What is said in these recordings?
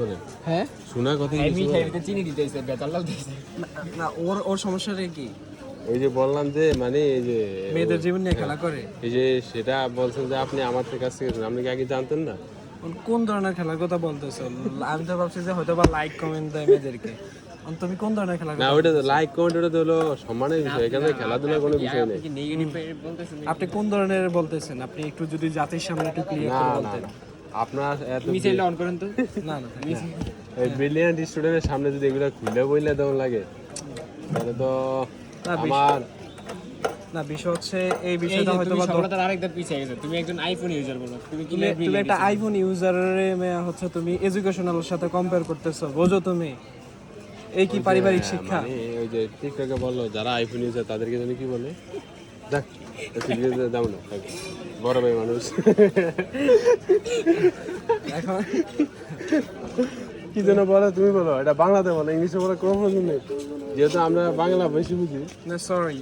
বলেন হ্যাঁ শোনা কথা এই মিঠাই ভিতরে চিনি দিতেছে বেতাল লাগতেছে না ওর সমস্যাটা কি ওই যে বললাম যে মানে এই যে মেয়েদের জীবন নিয়ে খেলা করে এই যে সেটা বলছেন যে আপনি আমার কাছ থেকে আপনি কি আগে জানতেন না? কোন ধরনের খেলার কথা বলতেছো আমি তো ভাবছি যে হয়তো বা লাইক কমেন্ট দেয় মেয়েদেরকে তুমি কোন ধরনের খেলার না কথা ওইটা লাইক কমেন্ট ওটা তো হলো সম্মানের বিষয়, এখানে খেলাধুলার কোনো বিষয় নেই। কি নেগেটিভ বলতেছেন আপনি কোন ধরনের বলতেছেন আপনি একটু যদি জাতির সামনে একটু ক্লিয়ার না করে না বলতেন না। আপনার এত মিসাইলটা অন করেন তো না না ব্রিলিয়ান্ট স্টুডেন্টের সামনে যদি এগুলো খুলে বইলে দেওয়া লাগে তাহলে তো না, আমার না বিষয় হচ্ছে এই এই বিষয়টা যে হয়তো তুমি বা সফলতার আরেকবার পিছিয়ে গেছো তুমি একজন আইফোন ইউজার বলো তুমি কি তুমি একটা আইফোন ইউজারের হচ্ছে তুমি এডুকেশনাল সাথে কম্পেয়ার করতেছো বোঝো তুমি এই কি পারিবারিক শিক্ষা মানে ওই যে টিকটকে বললো যারা আইফোন ইউজার তাদেরকে জানি কি বলে দেখ দাম না থাক। বড় ভাই মানুষ এখন কি যেন বলো, তুমি বলো, এটা বাংলাতে বলো, ইংলিশে বলো, কোনো প্রয়োজন নেই, যেহেতু আমরা বাংলা বেশি বুঝি। no sorry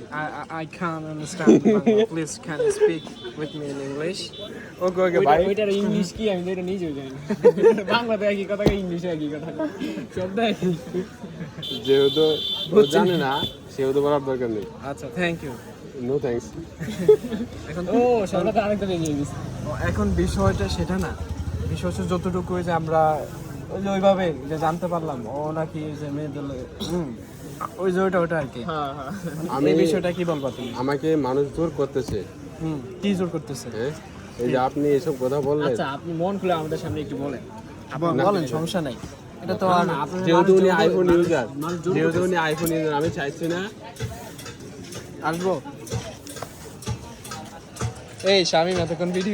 I can't understand Bangla. Please can you speak with me in English ওকে ওকে ভাই, ওইটার ইংলিশ কি আমি তো এটা নিজেও জানি না বাংলাতে একই কথা ইংলিশে একই কথা সব একই যেহেতু ও জানে না সেহেতু বলার দরকার নেই। আচ্ছা থ্যাংক ইউ নো থ্যাঙ্কস। এখন ও সফলতা আরেকটা এগিয়ে গেছে এখন বিষয়টা সেটা না, বিষয় হচ্ছে যতটুকু যে আমরা ওই যে ওইভাবে যে জানতে পারলাম ও নাকি যে মেয়েদের ওই যে ওটা আর কি হ্যাঁ হ্যাঁ আমি এই বিষয়টা কি বলবা তুমি আমাকে মানুষ জোর করতেছে, কি জোর করতেছে হ্যাঁ এই যে আপনি এসব কথা বললেন, আচ্ছা আপনি মন খুলে আমাদের সামনে একটু বলেন বলেন সমস্যা নাই এটা তো আর যেহেতু উনি আইফোন ইউজার, যেহেতু উনি আইফোন ইউজার, আমি চাইছি না আসবো এই শামিম এতক্ষণ ভিডিও